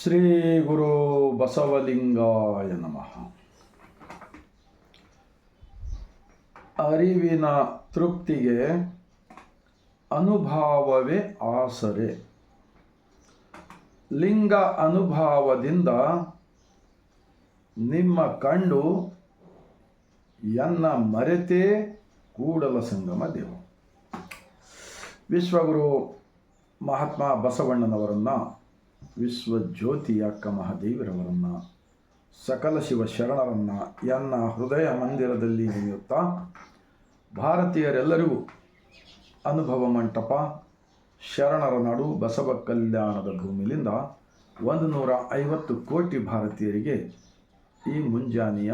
ಶ್ರೀ ಗುರು ಬಸವಲಿಂಗಾಯ ನಮಃ. ಅರಿವಿನ ತೃಪ್ತಿಗೆ ಅನುಭಾವವೇ ಆಸರೆ. ಲಿಂಗ ಅನುಭಾವದಿಂದ ನಿಮ್ಮ ಕಂಡು ಎನ್ನ ಮರೆತೇ ಕೂಡಲ ಸಂಗಮ ದೇವ. ವಿಶ್ವಗುರು ಮಹಾತ್ಮ ಬಸವಣ್ಣನವರನ್ನು, ವಿಶ್ವಜ್ಯೋತಿ ಅಕ್ಕ ಮಹಾದೇವಿರವರನ್ನು, ಸಕಲ ಶಿವ ಶರಣರನ್ನು ಎನ್ನ ಹೃದಯ ಮಂದಿರದಲ್ಲಿ ನೆನೆಯುತ್ತಾ, ಭಾರತೀಯರೆಲ್ಲರಿಗೂ ಅನುಭವ ಮಂಟಪ ಶರಣರ ನಾಡು ಬಸವ ಕಲ್ಯಾಣದ ಭೂಮಿಲಿಂದ 150 ಕೋಟಿ ಭಾರತೀಯರಿಗೆ ಈ ಮುಂಜಾನೆಯ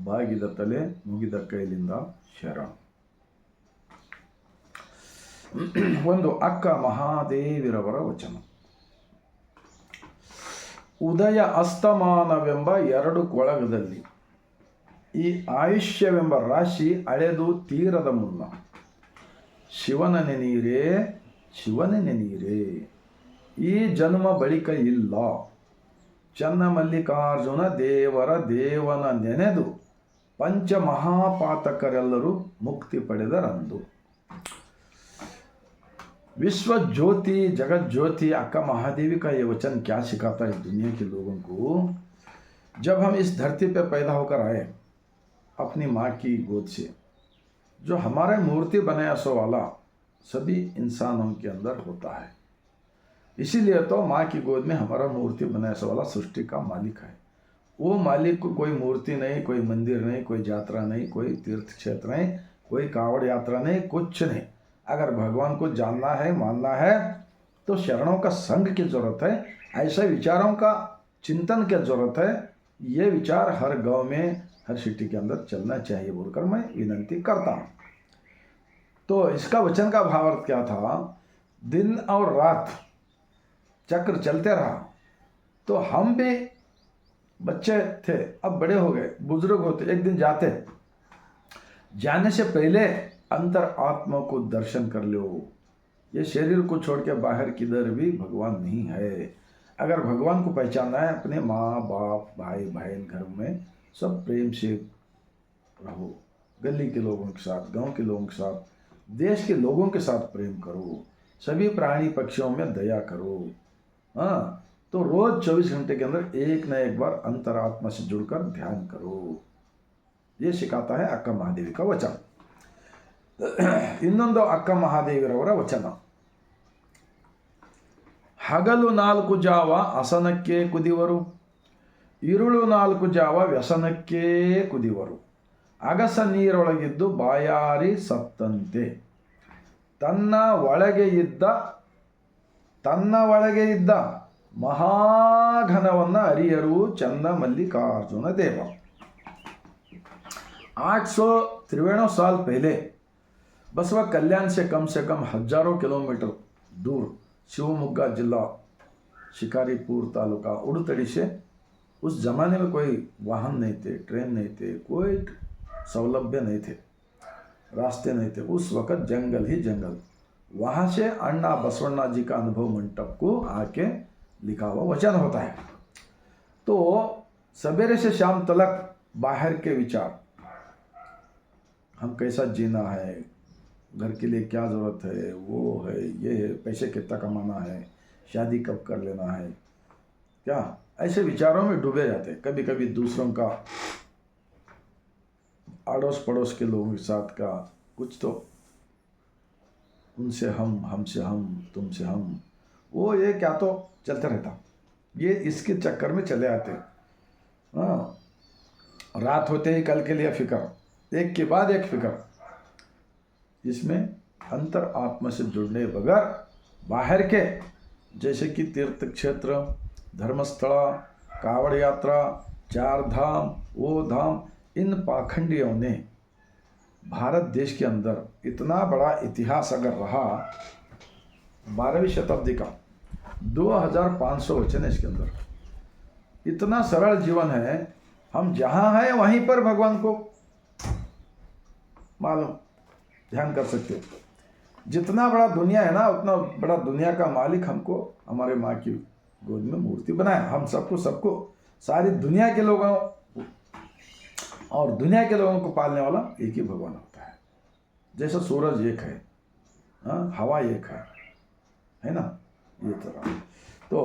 ಬಾಗಿದ ತಲೆ ಮುಗಿದ ಕೈಲಿಂದ ಶರಣ. ಒಂದು ಅಕ್ಕ ಮಹಾದೇವಿರವರ ವಚನ. ಉದಯ ಅಸ್ತಮಾನವೆಂಬ 2 ಕೊಳಗದಲ್ಲಿ ಈ ಆಯುಷ್ಯವೆಂಬ ರಾಶಿ ಅಳೆದು ತೀರದ ಮುನ್ನ ಶಿವನ ನೆನೆಯಿರೇ, ಶಿವನ ನೆನೆಯಿರೇ, ಈ ಜನ್ಮ ಬಳಿಕ ಇಲ್ಲ. ಚನ್ನಮಲ್ಲಿಕಾರ್ಜುನ ದೇವನ ನೆನೆದು ಪಂಚಮಹಾಪಾತಕರೆಲ್ಲರೂ ಮುಕ್ತಿ ಪಡೆದರಂದು. विश्व ज्योति जगत ज्योति अक्का महादेवी का ये वचन क्या सिखाता है दुनिया के लोगों को? जब हम इस धरती पर पैदा होकर आए अपनी माँ की गोद से, जो हमारे मूर्ति बनाया सो वाला सभी इंसानों के अंदर होता है. इसीलिए तो माँ की गोद में हमारा मूर्ति बनाया सो वाला सृष्टि का मालिक है. वो मालिक को कोई मूर्ति नहीं, कोई मंदिर नहीं, कोई यात्रा नहीं, कोई तीर्थ क्षेत्र नहीं, कोई कावड़ यात्रा नहीं, कुछ नहीं. अगर भगवान को जानना है, मानना है, तो शरणों का संग की ज़रूरत है. ऐसे विचारों का चिंतन की ज़रूरत है. ये विचार हर गांव में, हर सिटी के अंदर चलना चाहिए बोलकर मैं विनती करता हूँ. तो इसका वचन का भावार्थ क्या था? दिन और रात चक्र चलते रहा. तो हम भी बच्चे थे, अब बड़े हो गए, बुजुर्ग होते, एक दिन जाते. जाने से पहले अंतर आत्मा को दर्शन कर लो. ये शरीर को छोड़ के बाहर किधर भी भगवान नहीं है. अगर भगवान को पहचानना है, अपने माँ बाप भाई बहन घर में सब प्रेम से रहो. गली के लोगों के साथ, गांव के लोगों के साथ, देश के लोगों के साथ प्रेम करो. सभी प्राणी पक्षियों में दया करो. हाँ, तो रोज 24 घंटे के अंदर एक न एक बार अंतरात्मा से जुड़कर ध्यान करो. ये सिखाता है अक्का महादेवी का वचन. ಇನ್ನೊಂದು ಅಕ್ಕ ಮಹಾದೇವಿರವರ ವಚನ. ಹಗಲು 4 ಜಾವ ಅಸನಕ್ಕೆ ಕುದಿವರು, ಇರುಳು 4 ಜಾವ ವ್ಯಸನಕ್ಕೆ ಕುದಿವರು. ಅಗಸ ನೀರೊಳಗಿದ್ದು ಬಾಯಾರಿ ಸತ್ತಂತೆ, ತನ್ನ ಒಳಗೆ ಇದ್ದ ಮಹಾಘನವನ್ನು ಅರಿಯರು ಚಂದ ಮಲ್ಲಿಕಾರ್ಜುನ ದೇವ. 893 साल पहले बसवा कल्याण से कम हजारों किलोमीटर दूर शिवमोग्गा जिला शिकारीपुर तालुका उड़तड़ी से, उस ज़माने में कोई वाहन नहीं थे, ट्रेन नहीं थे, कोई सौलभ्य नहीं थे, रास्ते नहीं थे. उस वक़्त जंगल ही जंगल. वहाँ से अन्ना बसवण्णा जी का अनुभव मंटप को आके लिखा हुआ वचन होता है. तो सवेरे से शाम तक बाहर के विचार, हम कैसा जीना है, घर के लिए क्या ज़रूरत है, वो है, ये है, पैसे कितना कमाना है, शादी कब कर लेना है, क्या ऐसे विचारों में डूबे जाते. कभी कभी दूसरों का, अड़ोस पड़ोस के लोगों के साथ का कुछ, तो उनसे हम, हमसे हम, तुमसे हम, वो ये क्या तो चलता रहता. ये इसके चक्कर में चले आते. हाँ, रात होते ही कल के लिए फिक्र, एक के बाद एक फिक्र. इसमें अंतर आत्मा से जुड़ने बगैर बाहर के, जैसे कि तीर्थ क्षेत्र, धर्मस्थल, कावड़ यात्रा, 4 धाम, वो धाम, इन पाखंडियों ने भारत देश के अंदर इतना बड़ा इतिहास अगर रहा, 12वीं शताब्दी का 2500 वचन है इसके अंदर. इतना सरल जीवन है. हम जहाँ हैं वहीं पर भगवान को मालूम, ध्यान कर सकते हो. जितना बड़ा दुनिया है ना, उतना बड़ा दुनिया का मालिक हमको हमारे माँ की गोद में मूर्ति बनाया। हम सबको सारी दुनिया के लोगों और दुनिया के लोगों को पालने वाला एक ही भगवान होता है। जैसा सूरज एक है, हवा एक है ना, ये तरह। तो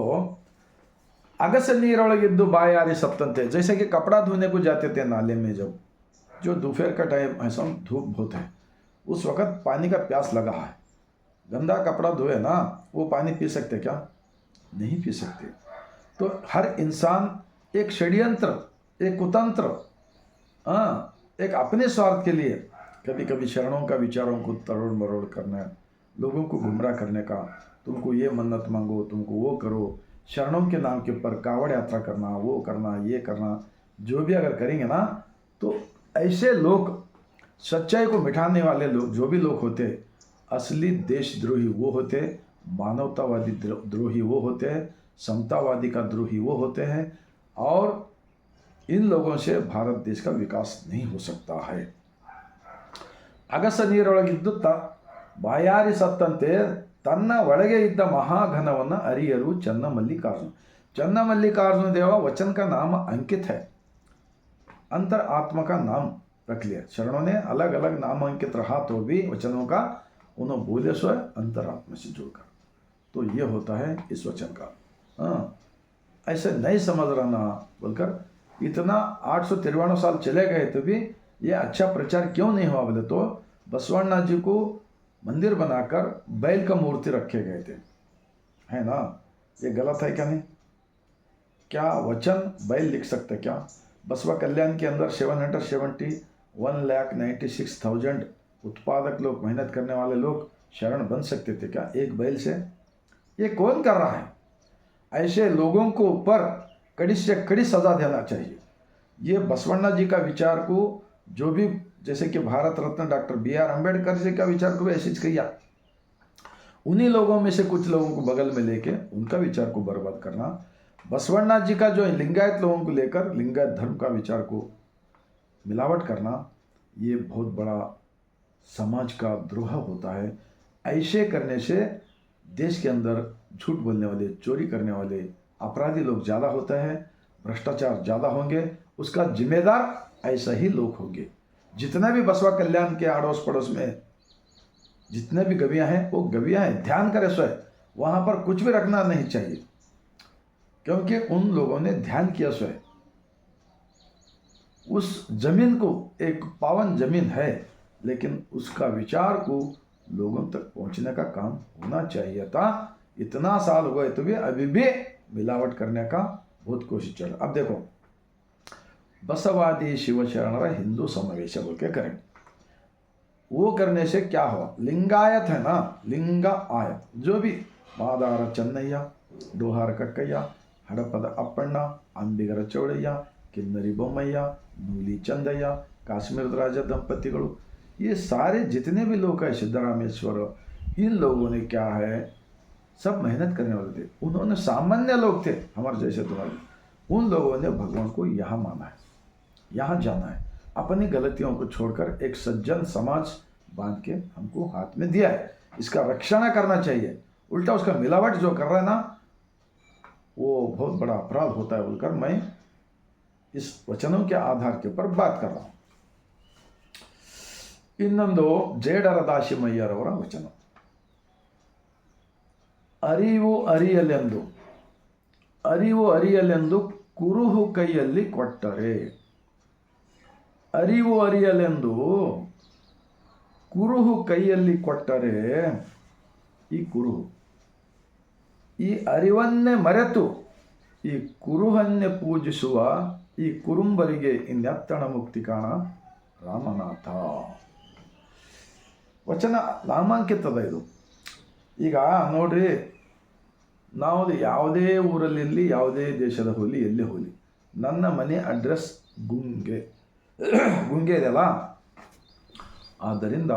अगस नीरೊಳಗಿದ್ದು बायारी सप्तंते, जैसे कि कपड़ा धोने को जाते थे नाले में, जब जो दोपहर का टाइम ऐसा धूप बहुत है, उस वक़्त पानी का प्यास लगा है, गंदा कपड़ा धोए ना, वो पानी पी सकते क्या? नहीं पी सकते। तो हर इंसान एक षड्यंत्र, एक कुतंत्र, एक अपने स्वार्थ के लिए कभी कभी शरणों का विचारों को तरोड़ मरोड़ करना, लोगों को गुमराह करने का, तुमको ये मन्नत मांगो, तुमको वो करो, शरणों के नाम के ऊपर कावड़ यात्रा करना, वो करना, ये करना, जो भी अगर करेंगे ना, तो ऐसे लोग, सच्चाई को मिटाने वाले लोग, जो भी लोग होते, असली देशद्रोही वो होते, मानवतावादी द्रोही वो होते हैं, समतावादी का द्रोही वो होते हैं, और इन लोगों से भारत देश का विकास नहीं हो सकता है। ಅಗಸ ನೀರೊಳಗಿದ್ದು ಬಾಯಾರಿ ಸತ್ತಂತೆ ತನ್ನ ಒಳಗೆ ಇದ್ದ ಮಹಾಘನವನ್ನು ಅರಿಯರು ಚನ್ನಮಲ್ಲಿಕಾರ್जुन। चन्नमल्लिकार्जुन देवा वचन का नाम अंकित है, अंतर आत्मा का नाम रख लिया। शरणों ने अलग अलग नाम अंकित रहा तो भी वचनों का उन्होंने बोले सो है अंतरात्मा से जुड़कर। तो ये होता है इस वचन का। ऐसे नहीं समझ रहा बोलकर इतना 893 साल चले गए तो भी ये अच्छा प्रचार क्यों नहीं हुआ? बोले तो बसवण्णा जी को मंदिर बनाकर बैल का मूर्ति रखे गए थे, है ना? ये गलत है क्या? नहीं, क्या वचन बैल लिख सकते क्या? बसवा कल्याण के अंदर 1,96,000 उत्पादक लोग, मेहनत करने वाले लोग शरण बन सकते थे क्या एक बैल से? ये कौन कर रहा है? ऐसे लोगों को ऊपर कड़ी से कड़ी सजा देना चाहिए। ये बसवण्णा जी का विचार को, जो भी जैसे कि भारत रत्न डॉक्टर BR अम्बेडकर जी का विचार को भी ऐसे किया, उन्हीं लोगों में से कुछ लोगों को बगल में लेके उनका विचार को बर्बाद करना, बसवण्णा जी का जो लिंगायत लोगों को लेकर लिंगायत धर्म का विचार को मिलावट करना, ये बहुत बड़ा समाज का द्रोह होता है। ऐसे करने से देश के अंदर झूठ बोलने वाले, चोरी करने वाले, अपराधी लोग ज़्यादा होते हैं, भ्रष्टाचार ज़्यादा होंगे, उसका जिम्मेदार ऐसा ही लोग होंगे। जितना भी बसवा कल्याण के आड़ोस पड़ोस में जितने भी गवियाँ हैं, वो गवियाँ हैं, ध्यान करें स्वयं, वहाँ पर कुछ भी रखना नहीं चाहिए, क्योंकि उन लोगों ने ध्यान किया स्वयं। उस जमीन को एक पावन जमीन है, लेकिन उसका विचार को लोगों तक पहुँचने का काम होना चाहिए था। इतना साल हो गए तो भी अभी भी मिलावट करने का बहुत कोशिश चल रहा। अब देखो, बसवादी शिवशरणर हिंदू समावेश बोल के करें, वो करने से क्या हुआ? लिंगायत है ना, लिंगा आयत, जो भी मादार चन्नಯ್ಯ, डोहार कक्कಯ್ಯ, हड़पद अप्पಣ್ಣ, अंबिगर चौड़ಯ್ಯ, किन्नरी बोम्मಯ್ಯ, नूली चंदಯ್ಯ, काश्मीर राजा दंपतिಗಳು, ये सारे जितने भी लोग हैं, सिद्धरामेश्वर, इन लोगों ने क्या है, सब मेहनत करने वाले थे। उन्होंने सामान्य लोग थे हमारे जैसे तुम्हारे, उन लोगों ने भगवान को यहाँ माना है, यहाँ जाना है, अपनी गलतियों को छोड़कर एक सज्जन समाज बांध के हमको हाथ में दिया है, इसका रक्षण करना चाहिए। उल्टा उसका मिलावट जो कर रहा है ना, वो बहुत बड़ा अपराध होता है बोलकर मैं इस वचनों के आधार के ऊपर बात कर रहा हूँ। ಇನ್ನೊಂದು ಜೇಡರ ದಾಸಿಮಯ್ಯರವರ ವಚನ, ಅರಿವು ಅರಿಯಲೆಂದು, ಅರಿವು ಅರಿಯಲೆಂದು ಕುರುಹು ಕೈಯಲ್ಲಿ ಕೊಟ್ಟರೆ, ಅರಿವು ಅರಿಯಲೆಂದು ಕುರುಹು ಕೈಯಲ್ಲಿ ಕೊಟ್ಟರೆ, ಈ ಕುರುಹು, ಈ ಅರಿವನ್ನೇ ಮರೆತು ಈ ಕುರುಹನ್ನೇ ಪೂಜಿಸುವ ಈ ಕುರುಂಬರಿಗೆ ಇನ್ನೆತ್ತಣ ಮುಕ್ತಿ ಕಾಣ ರಾಮನಾಥ. ವಚನ ನಾಮಾಂಕಿತದ ಇದು. ಈಗ ನೋಡ್ರಿ, ನಾವು ಯಾವುದೇ ಊರಲ್ಲಿರಲಿ, ಯಾವುದೇ ದೇಶದ ಹೋಲಿ, ಎಲ್ಲೇ ಹೋಲಿ, ನನ್ನ ಮನೆ ಅಡ್ರೆಸ್ ಗುಂಗೆ ಇದೆಯಲ್ಲ, ಆದ್ದರಿಂದ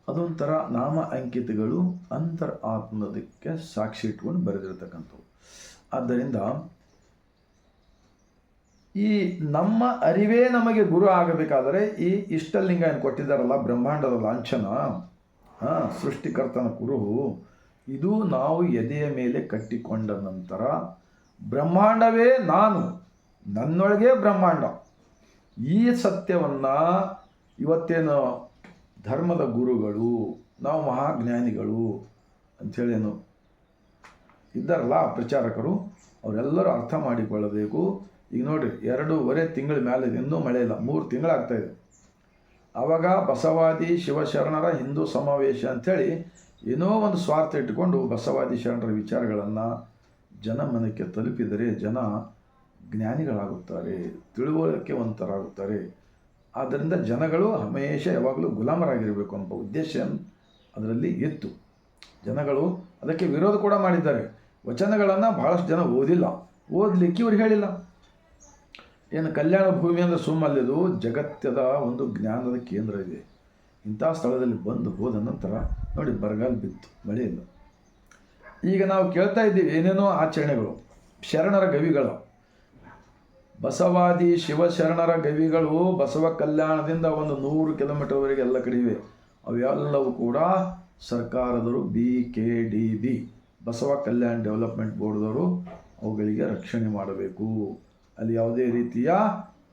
ಅದೊಂಥರ ನಾಮ ಅಂಕಿತಗಳು ಅಂತರ್ ಆತ್ಮದಕ್ಕೆ ಸಾಕ್ಷಿ ಇಟ್ಕೊಂಡು ಬರೆದಿರ್ತಕ್ಕಂಥವು. ಆದ್ದರಿಂದ ಈ ನಮ್ಮ ಅರಿವೇ ನಮಗೆ ಗುರು ಆಗಬೇಕಾದರೆ ಈ ಇಷ್ಟಲಿಂಗ ಏನು ಕೊಟ್ಟಿದ್ದಾರಲ್ಲ, ಬ್ರಹ್ಮಾಂಡದ ಲಾಂಛನ, ಸೃಷ್ಟಿಕರ್ತನ ಕುರುಹು, ಇದು ನಾವು ಎದೆಯ ಮೇಲೆ ಕಟ್ಟಿಕೊಂಡ ನಂತರ ಬ್ರಹ್ಮಾಂಡವೇ ನಾನು, ನನ್ನೊಳಗೆ ಬ್ರಹ್ಮಾಂಡ. ಈ ಸತ್ಯವನ್ನು ಇವತ್ತೇನು ಧರ್ಮದ ಗುರುಗಳು, ನಾವು ಮಹಾಜ್ಞಾನಿಗಳು ಅಂಥೇಳೇನು ಇದ್ದಾರಲ್ಲ ಪ್ರಚಾರಕರು, ಅವರೆಲ್ಲರೂ ಅರ್ಥ ಮಾಡಿಕೊಳ್ಳಬೇಕು. ಈಗ ನೋಡಿರಿ, 2.5 ತಿಂಗಳ ಮೇಲೆ ಇನ್ನೂ ಮಳೆ ಇಲ್ಲ, 3 ತಿಂಗಳಾಗ್ತಾಯಿದೆ. ಆವಾಗ ಬಸವಾದಿ ಶಿವಶರಣರ ಹಿಂದೂ ಸಮಾವೇಶ ಅಂಥೇಳಿ ಏನೋ ಒಂದು ಸ್ವಾರ್ಥ ಇಟ್ಟುಕೊಂಡು ಬಸವಾದಿ ಶರಣರ ವಿಚಾರಗಳನ್ನು ಜನಮನಕ್ಕೆ ತಲುಪಿದರೆ ಜನ ಜ್ಞಾನಿಗಳಾಗುತ್ತಾರೆ, ತಿಳುವಳಿಕೆವಂತರಾಗುತ್ತಾರೆ. ಆದ್ದರಿಂದ ಜನಗಳು ಹಮೇಶ ಯಾವಾಗಲೂ ಗುಲಾಮರಾಗಿರಬೇಕು ಅನ್ನೋ ಉದ್ದೇಶ ಅದರಲ್ಲಿ ಇತ್ತು. ಜನಗಳು ಅದಕ್ಕೆ ವಿರೋಧ ಕೂಡ ಮಾಡಿದ್ದಾರೆ. ವಚನಗಳನ್ನು ಭಾಳಷ್ಟು ಜನ ಓದಿಲ್ಲ, ಓದಲಿಕ್ಕೆ ಇವ್ರು ಹೇಳಿಲ್ಲ. ಏನು ಕಲ್ಯಾಣ ಭೂಮಿ ಅಂದರೆ ಸುಮ್ಮಲ್ಲಿದು ಜಗತ್ತದ ಒಂದು ಜ್ಞಾನದ ಕೇಂದ್ರ ಇದೆ. ಇಂಥ ಸ್ಥಳದಲ್ಲಿ ಬಂದು ಹೋದ ನಂತರ ನೋಡಿ ಬರಗಾಲ ಬಿತ್ತು, ಮಳೆ ಇಲ್ಲ. ಈಗ ನಾವು ಕೇಳ್ತಾ ಇದ್ದೀವಿ ಏನೇನೋ ಆಚರಣೆಗಳು, ಶರಣರ ಗವಿಗಳು, ಬಸವಾದಿ ಶಿವಶರಣರ ಗವಿಗಳು ಬಸವ ಕಲ್ಯಾಣದಿಂದ ಒಂದು 100 ಕಿಲೋಮೀಟರ್ವರೆಗೆ ಎಲ್ಲ ಕಡೆ ಇವೆ. ಅವೆಲ್ಲವೂ ಕೂಡ ಸರ್ಕಾರದವರು BKDB ಬಸವ ಕಲ್ಯಾಣ ಡೆವಲಪ್ಮೆಂಟ್ ಬೋರ್ಡ್ದವರು ಅವುಗಳಿಗೆ ರಕ್ಷಣೆ ಮಾಡಬೇಕು. ಅಲ್ಲಿ ಯಾವುದೇ ರೀತಿಯ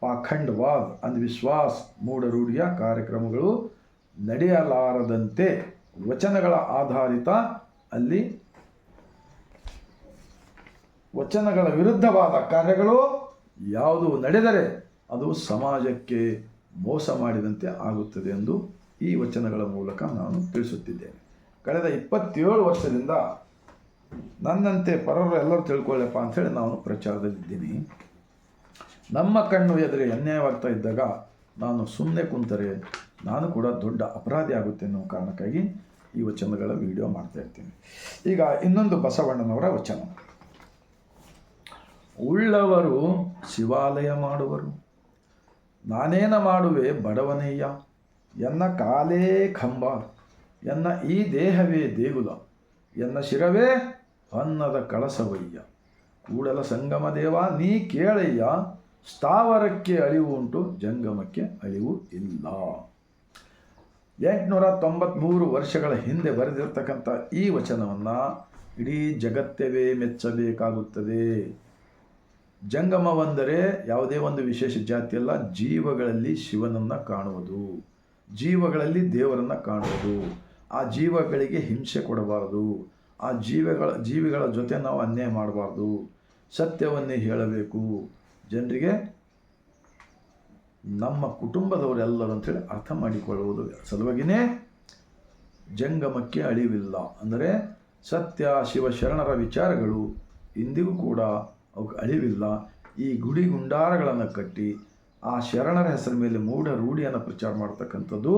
ಪಾಖಂಡವಾದ, ಅಂಧವಿಶ್ವಾಸ, ಮೂಢರೂಢಿಯ ಕಾರ್ಯಕ್ರಮಗಳು ನಡೆಯಲಾರದಂತೆ ವಚನಗಳ ಆಧಾರಿತ ಅಲ್ಲಿ ವಚನಗಳ ವಿರುದ್ಧವಾದ ಕಾರ್ಯಗಳು ಯಾವುದು ನಡೆದರೆ ಅದು ಸಮಾಜಕ್ಕೆ ಮೋಸ ಮಾಡಿದಂತೆ ಆಗುತ್ತದೆ ಎಂದು ಈ ವಚನಗಳ ಮೂಲಕ ನಾನು ತಿಳಿಸುತ್ತಿದ್ದೇನೆ. ಕಳೆದ 27 ವರ್ಷದಿಂದ ನನ್ನಂತೆ ಪರರು ಎಲ್ಲರೂ ತಿಳ್ಕೊಳ್ಳಪ್ಪ ಅಂಥೇಳಿ ನಾನು ಪ್ರಚಾರದಲ್ಲಿದ್ದೀನಿ. ನಮ್ಮ ಕಣ್ಣು ಎದುರೇ ಅನ್ಯಾಯವಾಗ್ತಾ ಇದ್ದಾಗ ನಾನು ಸುಮ್ಮನೆ ಕುಂತರೆ ನಾನು ಕೂಡ ದೊಡ್ಡ ಅಪರಾಧಿ ಆಗುತ್ತೆ ಅನ್ನೋ ಕಾರಣಕ್ಕಾಗಿ ಈ ವಚನಗಳ ವಿಡಿಯೋ ಮಾಡ್ತಾ ಇರ್ತೀನಿ. ಈಗ ಇನ್ನೊಂದು ಬಸವಣ್ಣನವರ ವಚನ. ಉಳ್ಳವರು ಶಿವಾಲಯ ಮಾಡುವರು, ನಾನೇನ ಮಾಡುವೆ ಬಡವನಯ್ಯ, ಎನ್ನ ಕಾಲೇ ಕಂಬ, ಎನ್ನ ಈ ದೇಹವೇ ದೇಗುಲ, ಎನ್ನ ಶಿರವೇ ಅನ್ನದ ಕಳಸವಯ್ಯ, ಕೂಡಲ ಸಂಗಮ ದೇವ ನೀ ಕೇಳಯ್ಯ, ಸ್ಥಾವರಕ್ಕೆ ಅಳಿವು ಉಂಟು ಜಂಗಮಕ್ಕೆ ಅಳಿವು ಇಲ್ಲ. 893 ವರ್ಷಗಳ ಹಿಂದೆ ಬರೆದಿರ್ತಕ್ಕಂಥ ಈ ವಚನವನ್ನು ಇಡೀ ಜಗತ್ತವೇ ಮೆಚ್ಚಬೇಕಾಗುತ್ತದೆ. ಜಂಗಮವೆಂದರೆ ಯಾವುದೇ ಒಂದು ವಿಶೇಷ ಜಾತಿಯಲ್ಲ, ಜೀವಗಳಲ್ಲಿ ಶಿವನನ್ನು ಕಾಣುವುದು, ಜೀವಗಳಲ್ಲಿ ದೇವರನ್ನು ಕಾಣುವುದು. ಆ ಜೀವಗಳಿಗೆ ಹಿಂಸೆ ಕೊಡಬಾರದು, ಆ ಜೀವಿಗಳ ಜೊತೆ ನಾವು ಅನ್ಯಾಯ ಮಾಡಬಾರ್ದು, ಸತ್ಯವನ್ನೇ ಹೇಳಬೇಕು, ಜನರಿಗೆ ನಮ್ಮ ಕುಟುಂಬದವರೆಲ್ಲರೂ ಅಂಥೇಳಿ ಅರ್ಥ ಮಾಡಿಕೊಳ್ಳುವುದು ಸಲುವಾಗಿಯೇ ಜಂಗಮಕ್ಕೆ ಅಳಿವಿಲ್ಲ. ಅಂದರೆ ಸತ್ಯ ಶಿವಶರಣರ ವಿಚಾರಗಳು ಇಂದಿಗೂ ಕೂಡ ಅವಕ್ಕೆ ಅಳಿವಿಲ್ಲ. ಈ ಗುಡಿ ಗುಂಡಾರಗಳನ್ನು ಕಟ್ಟಿ ಆ ಶರಣರ ಹೆಸರ ಮೇಲೆ ಮೂಢ ರೂಢಿಯನ್ನು ಪ್ರಚಾರ ಮಾಡ್ತಕ್ಕಂಥದ್ದು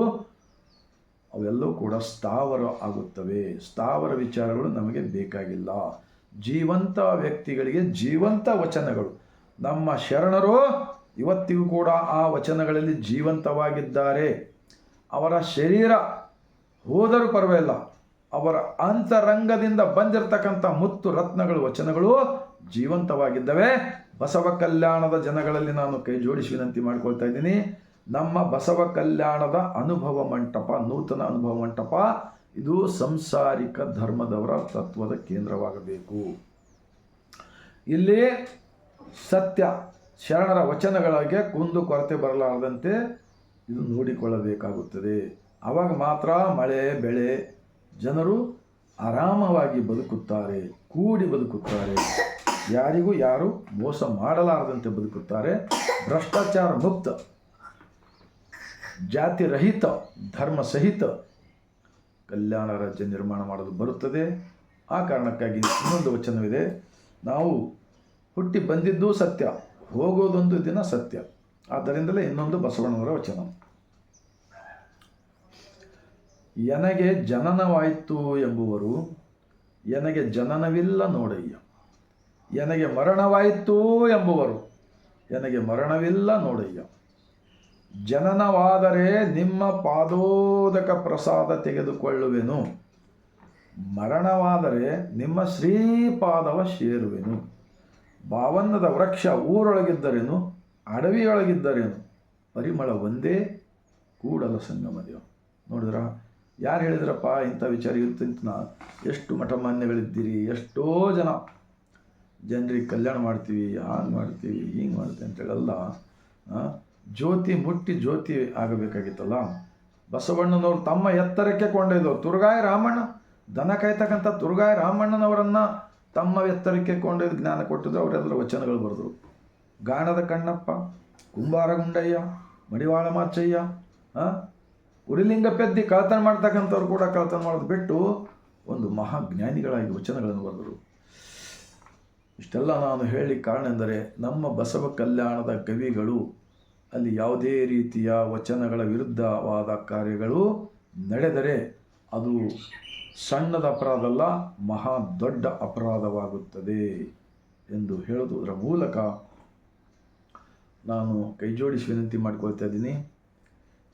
ಅವೆಲ್ಲವೂ ಕೂಡ ಸ್ಥಾವರ ಆಗುತ್ತವೆ. ಸ್ಥಾವರ ವಿಚಾರಗಳು ನಮಗೆ ಬೇಕಾಗಿಲ್ಲ. ಜೀವಂತ ವ್ಯಕ್ತಿಗಳಿಗೆ ಜೀವಂತ ವಚನಗಳು. ನಮ್ಮ ಶರಣರು ಇವತ್ತಿಗೂ ಕೂಡ ಆ ವಚನಗಳಲ್ಲಿ ಜೀವಂತವಾಗಿದ್ದಾರೆ. ಅವರ ಶರೀರ ಹೋದರೂ ಪರವಾಗಿಲ್ಲ, ಅವರ ಅಂತರಂಗದಿಂದ ಬಂದಿರತಕ್ಕಂಥ ಮುತ್ತು ರತ್ನಗಳು ವಚನಗಳು ಜೀವಂತವಾಗಿದ್ದಾವೆ. ಬಸವ ಕಲ್ಯಾಣದ ಜನಗಳಲ್ಲಿ ನಾನು ಕೈ ಜೋಡಿಸಿ ವಿನಂತಿ ಮಾಡ್ಕೊಳ್ತಾ ಇದ್ದೀನಿ. ನಮ್ಮ ಬಸವ ಕಲ್ಯಾಣದ ಅನುಭವ ಮಂಟಪ, ನೂತನ ಅನುಭವ ಮಂಟಪ, ಇದು ಸಂಸಾರಿಕ ಧರ್ಮದವರ ತತ್ವದ ಕೇಂದ್ರವಾಗಬೇಕು. ಇಲ್ಲಿ ಸತ್ಯ ಶರಣರ ವಚನಗಳಿಗೆ ಕುಂದು ಕೊರತೆ ಬರಲಾರದಂತೆ ಇದು ನೋಡಿಕೊಳ್ಳಬೇಕಾಗುತ್ತದೆ. ಆವಾಗ ಮಾತ್ರ ಮಳೆ ಬೆಳೆ ಜನರು ಆರಾಮವಾಗಿ ಬದುಕುತ್ತಾರೆ, ಕೂಡಿ ಬದುಕುತ್ತಾರೆ, ಯಾರಿಗೂ ಯಾರು ಮೋಸ ಮಾಡಲಾರದಂತೆ ಬದುಕುತ್ತಾರೆ. ಭ್ರಷ್ಟಾಚಾರ ಮುಕ್ತ, ಜಾತಿ ರಹಿತ, ಧರ್ಮ ಸಹಿತ ಕಲ್ಯಾಣ ರಾಜ್ಯ ನಿರ್ಮಾಣ ಮಾಡಲು ಬರುತ್ತದೆ. ಆ ಕಾರಣಕ್ಕಾಗಿ ಇನ್ನೊಂದು ವಚನವಿದೆ, ನಾವು ಹುಟ್ಟಿ ಬಂದಿದ್ದು ಸತ್ಯ, ಹೋಗೋದೊಂದು ದಿನ ಸತ್ಯ. ಆದ್ದರಿಂದಲೇ ಇನ್ನೊಂದು ಬಸವಣ್ಣನವರ ವಚನ. ಎನಗೆ ಜನನವಾಯಿತು ಎಂಬುವರು ಎನಗೆ ಜನನವಿಲ್ಲ ನೋಡಯ್ಯ, ಎನಗೆ ಮರಣವಾಯಿತು ಎಂಬುವರು ಎನಗೆ ಮರಣವಿಲ್ಲ ನೋಡಯ್ಯ, ಜನನವಾದರೆ ನಿಮ್ಮ ಪಾದೋದಕ ಪ್ರಸಾದ ತೆಗೆದುಕೊಳ್ಳುವೆನು, ಮರಣವಾದರೆ ನಿಮ್ಮ ಶ್ರೀಪಾದವ ಸೇರುವೆನು, ಬಾವನ್ನದ ವೃಕ್ಷ ಊರೊಳಗಿದ್ದರೇನು ಅಡವಿಯೊಳಗಿದ್ದರೇನು, ಪರಿಮಳ ಒಂದೇ ಕೂಡಲ ಸಂಗಮ ದೇವ. ನೋಡಿದ್ರ ಯಾರು ಹೇಳಿದ್ರಪ್ಪ ಇಂಥ ವಿಚಾರ ಇರ್ತಿಂತ ಎಷ್ಟು ಮಠಮಾನ್ಯಗಳಿದ್ದೀರಿ, ಎಷ್ಟೋ ಜನರಿಗೆ ಕಲ್ಯಾಣ ಮಾಡ್ತೀವಿ, ಹಾಗೆ ಮಾಡ್ತೀವಿ, ಹಿಂಗೆ ಮಾಡ್ತೀವಿ ಅಂತೇಳೆಲ್ಲ ಜ್ಯೋತಿ ಮುಟ್ಟಿ ಜ್ಯೋತಿ ಆಗಬೇಕಾಗಿತ್ತಲ್ಲ. ಬಸವಣ್ಣನವರು ತಮ್ಮ ಎತ್ತರಕ್ಕೆ ಕೊಂಡೊಯ್ದು ತುರುಗಾಯ ರಾಮಣ್ಣ, ದನ ಕಾಯ್ತಕ್ಕಂಥ ತುರುಗಾಯ ರಾಮಣ್ಣನವರನ್ನು ತಮ್ಮ ಎತ್ತರಕ್ಕೆ ಕೊಂಡೊಯ್ದು ಜ್ಞಾನ ಕೊಟ್ಟಿದ್ರು. ಅವರೆಲ್ಲರ ವಚನಗಳು ಬರೆದರು. ಗಾಣದ ಕಣ್ಣಪ್ಪ, ಕುಂಬಾರ ಗುಂಡಯ್ಯ, ಮಡಿವಾಳ ಮಾಚಯ್ಯ, ಉರಿಲಿಂಗ ಪೆದ್ದಿ ಕಳತನ ಮಾಡ್ತಕ್ಕಂಥವ್ರು ಕೂಡ ಕಳತನ ಮಾಡೋದು ಬಿಟ್ಟು ಒಂದು ಮಹಾಜ್ಞಾನಿಗಳಾಗಿ ವಚನಗಳನ್ನು ಬರೆದರು. ಇಷ್ಟೆಲ್ಲ ನಾನು ಹೇಳಿ ಕಾರಣ ಎಂದರೆ ನಮ್ಮ ಬಸವ ಕಲ್ಯಾಣದ ಕವಿಗಳು ಅಲ್ಲಿ ಯಾವುದೇ ರೀತಿಯ ವಚನಗಳ ವಿರುದ್ಧವಾದ ಕಾರ್ಯಗಳು ನಡೆದರೆ ಅದು ಸಣ್ಣದ ಅಪರಾಧ ಅಲ್ಲ, ಮಹಾ ದೊಡ್ಡ ಅಪರಾಧವಾಗುತ್ತದೆ ಎಂದು ಹೇಳುವುದರ ಮೂಲಕ ನಾನು ಕೈ ಜೋಡಿಸಿ ವಿನಂತಿ ಮಾಡಿಕೊಳ್ತಾ ಇದ್ದೀನಿ.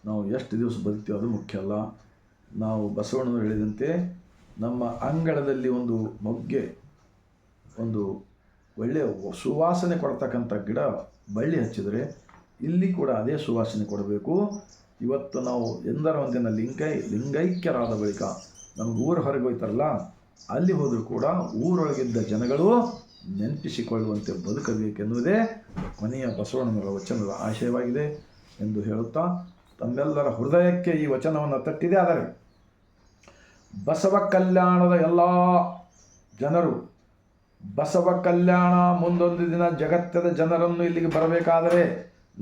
ನಾವು ಎಷ್ಟು ದಿವಸ ಬದುಕ್ತೀವೋ ಅದು ಮುಖ್ಯ ಅಲ್ಲ. ನಾವು ಬಸವಣ್ಣನವರು ಹೇಳಿದಂತೆ ನಮ್ಮ ಅಂಗಳದಲ್ಲಿ ಒಂದು ಮೊಗ್ಗೆ, ಒಂದು ಒಳ್ಳೆಯ ಸುವಾಸನೆ ಕೊಡ್ತಕ್ಕಂಥ ಗಿಡ ಬಳ್ಳಿ ಹಚ್ಚಿದರೆ ಇಲ್ಲಿ ಕೂಡ ಅದೇ ಸುವಾಸನೆ ಕೊಡಬೇಕು. ಇವತ್ತು ನಾವು ಎಂದರ ಒಂದಿನ ಲಿಂಗೈಕ್ಯರಾದ ಬಳಿಕ ನಮ್ಗೆ ಊರು ಹೊರಗೆ ಹೋಯ್ತಾರಲ್ಲ, ಅಲ್ಲಿ ಹೋದರೂ ಕೂಡ ಊರೊಳಗಿದ್ದ ಜನಗಳು ನೆನಪಿಸಿಕೊಳ್ಳುವಂತೆ ಬದುಕಬೇಕೆನ್ನುವುದೇ ಕೊನೆಯ ಬಸವಣ್ಣನವರ ವಚನದ ಆಶಯವಾಗಿದೆ ಎಂದು ಹೇಳುತ್ತಾ ತಮ್ಮೆಲ್ಲರ ಹೃದಯಕ್ಕೆ ಈ ವಚನವನ್ನು ತಟ್ಟಿದೆ. ಆದರೆ ಬಸವ ಕಲ್ಯಾಣದ ಎಲ್ಲ ಜನರು, ಬಸವ ಕಲ್ಯಾಣ ಮುಂದೊಂದು ದಿನ ಜಗತ್ತದ ಜನರನ್ನು ಇಲ್ಲಿಗೆ ಬರಬೇಕಾದರೆ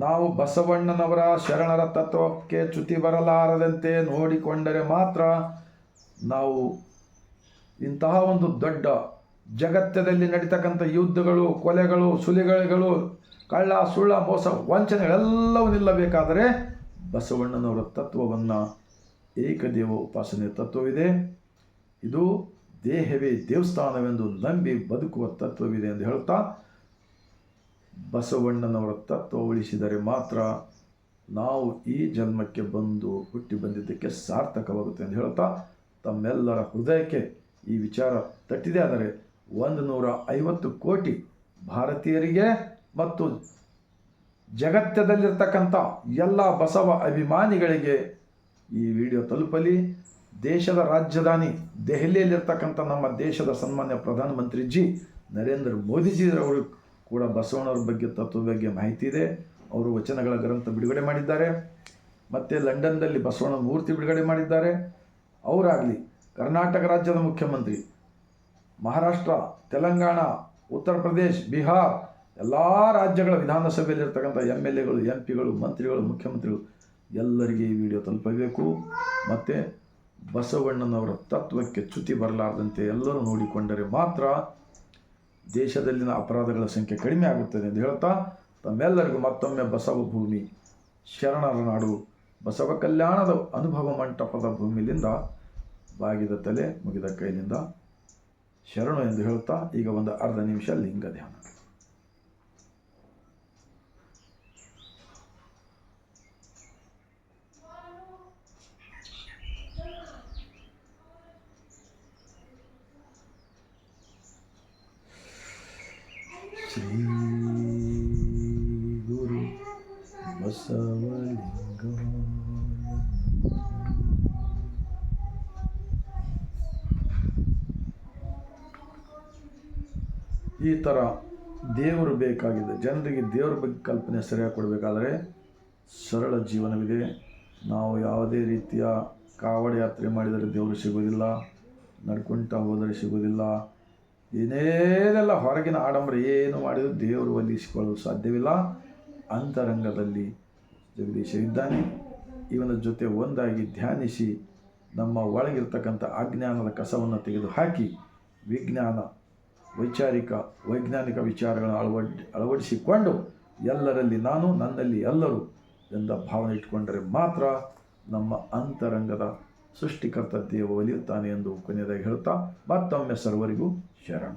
ನಾವು ಬಸವಣ್ಣನವರ ಶರಣರ ತತ್ವಕ್ಕೆ ಚ್ಯುತಿ ಬರಲಾರದಂತೆ ನೋಡಿಕೊಂಡರೆ ಮಾತ್ರ ನಾವು ಇಂತಹ ಒಂದು ದೊಡ್ಡ ಜಗತ್ತದಲ್ಲಿ ನಡೀತಕ್ಕಂಥ ಯುದ್ಧಗಳು, ಕೊಲೆಗಳು, ಸುಲಿಗೆಗಳು, ಕಳ್ಳ ಸುಳ್ಳ ಮೋಸ ವಂಚನೆಗಳೆಲ್ಲವೂ ನಿಲ್ಲಬೇಕಾದರೆ ಬಸವಣ್ಣನವರ ತತ್ವವನ್ನು ಏಕದೇವ ಉಪಾಸನೆ ತತ್ವವಿದೆ. ಇದು ದೇಹವೇ ದೇವಸ್ಥಾನವೆಂದು ನಂಬಿ ಬದುಕುವ ತತ್ವವಿದೆ ಎಂದು ಹೇಳುತ್ತಾ ಬಸವಣ್ಣನವರ ತತ್ವ ಉಳಿಸಿದರೆ ಮಾತ್ರ ನಾವು ಈ ಜನ್ಮಕ್ಕೆ ಹುಟ್ಟಿ ಬಂದಿದ್ದಕ್ಕೆ ಸಾರ್ಥಕವಾಗುತ್ತೆ ಎಂದು ಹೇಳುತ್ತಾ ತಮ್ಮೆಲ್ಲರ ಹೃದಯಕ್ಕೆ ಈ ವಿಚಾರ ತಟ್ಟಿದೆ. ಆದರೆ 150 ಕೋಟಿ ಭಾರತೀಯರಿಗೆ ಮತ್ತು ಜಗತ್ತದಲ್ಲಿರ್ತಕ್ಕಂಥ ಎಲ್ಲ ಬಸವ ಅಭಿಮಾನಿಗಳಿಗೆ ಈ ವಿಡಿಯೋ ತಲುಪಲಿ. ದೇಶದ ರಾಜಧಾನಿ ದೆಹಲಿಯಲ್ಲಿರ್ತಕ್ಕಂಥ ನಮ್ಮ ದೇಶದ ಸನ್ಮಾನ್ಯ ಪ್ರಧಾನಮಂತ್ರಿ ಜಿ ನರೇಂದ್ರ ಮೋದಿಜಿರವರು ಕೂಡ ಬಸವಣ್ಣವ್ರ ಬಗ್ಗೆ ತತ್ವದ ಬಗ್ಗೆ ಮಾಹಿತಿ ಇದೆ. ಅವರು ವಚನಗಳ ಗ್ರಂಥ ಬಿಡುಗಡೆ ಮಾಡಿದ್ದಾರೆ. ಮತ್ತು ಲಂಡನ್ನಲ್ಲಿ ಬಸವಣ್ಣ ಮೂರ್ತಿ ಬಿಡುಗಡೆ ಮಾಡಿದ್ದಾರೆ. ಅವರಾಗಲಿ ಕರ್ನಾಟಕ ರಾಜ್ಯದ ಮುಖ್ಯಮಂತ್ರಿ, ಮಹಾರಾಷ್ಟ್ರ, ತೆಲಂಗಾಣ, ಉತ್ತರ ಪ್ರದೇಶ್, ಬಿಹಾರ್ ಎಲ್ಲ ರಾಜ್ಯಗಳ ವಿಧಾನಸಭೆಯಲ್ಲಿರ್ತಕ್ಕಂಥ MLAಗಳು, MP ಗಳು, ಮಂತ್ರಿಗಳು, ಮುಖ್ಯಮಂತ್ರಿಗಳು ಎಲ್ಲರಿಗೆ ಈ ವಿಡಿಯೋ ತಲುಪಬೇಕು. ಮತ್ತು ಬಸವಣ್ಣನವರ ತತ್ವಕ್ಕೆ ಚ್ಯುತಿ ಬರಲಾರದಂತೆ ಎಲ್ಲರೂ ನೋಡಿಕೊಂಡರೆ ಮಾತ್ರ ದೇಶದಲ್ಲಿನ ಅಪರಾಧಗಳ ಸಂಖ್ಯೆ ಕಡಿಮೆ ಆಗುತ್ತದೆ ಎಂದು ಹೇಳ್ತಾ ತಮ್ಮೆಲ್ಲರಿಗೂ ಮತ್ತೊಮ್ಮೆ ಬಸವ ಭೂಮಿ, ಶರಣರ ನಾಡು, ಬಸವ ಕಲ್ಯಾಣದ ಅನುಭವ ಮಂಟಪದ ಭೂಮಿಯಿಂದ ಬಾಗಿದ ತಲೆ ಮುಗಿದ ಕೈಲಿಂದ ಶರಣು ಎಂದು ಹೇಳುತ್ತಾ ಈಗ ಒಂದು ಅರ್ಧ ನಿಮಿಷ ಲಿಂಗ ಧ್ಯಾನ. ಶ್ರೀ ಗುರು ಬಸವಲಿಂಗ ಈ ಥರ ದೇವರು ಬೇಕಾಗಿದೆ. ಜನರಿಗೆ ದೇವರ ಬಗ್ಗೆ ಕಲ್ಪನೆ ಸರಿಯಾಗಿ ಕೊಡಬೇಕಾದರೆ ಸರಳ ಜೀವನವಿದೆ. ನಾವು ಯಾವುದೇ ರೀತಿಯ ಕಾವಡಿ ಯಾತ್ರೆ ಮಾಡಿದರೆ ದೇವರು ಸಿಗೋದಿಲ್ಲ, ನಡ್ಕೊಂತ ಹೋದರೆ ಸಿಗೋದಿಲ್ಲ, ಏನೇನೆಲ್ಲ ಹೊರಗಿನ ಆಡಂಬರ ಏನು ಮಾಡಿದರೂ ದೇವರು ಒಲಿಸಿಕೊಳ್ಳಲು ಸಾಧ್ಯವಿಲ್ಲ. ಅಂತರಂಗದಲ್ಲಿ ಜಗದೀಶವಿದ್ದಾನೆ. ಇವನ ಜೊತೆ ಒಂದಾಗಿ ಧ್ಯಾನಿಸಿ ನಮ್ಮ ಒಳಗಿರ್ತಕ್ಕಂಥ ಅಜ್ಞಾನದ ಕಸವನ್ನು ತೆಗೆದುಹಾಕಿ ವಿಜ್ಞಾನ, ವೈಜ್ಞಾನಿಕ ವಿಚಾರಗಳನ್ನು ಅಳವಡಿಸಿಕೊಂಡು ಎಲ್ಲರಲ್ಲಿ ನಾನು, ನನ್ನಲ್ಲಿ ಎಲ್ಲರೂ ಎಂದ ಭಾವನೆ ಇಟ್ಟುಕೊಂಡರೆ ಮಾತ್ರ ನಮ್ಮ ಅಂತರಂಗದ ಸೃಷ್ಟಿಕರ್ತ ದೇವ ಒಲಿಯುತ್ತಾನೆ ಎಂದು ಕೊನೆಯದಾಗಿ ಹೇಳುತ್ತಾ ಮತ್ತೊಮ್ಮೆ ಸರ್ವರಿಗೂ ಶರಣ.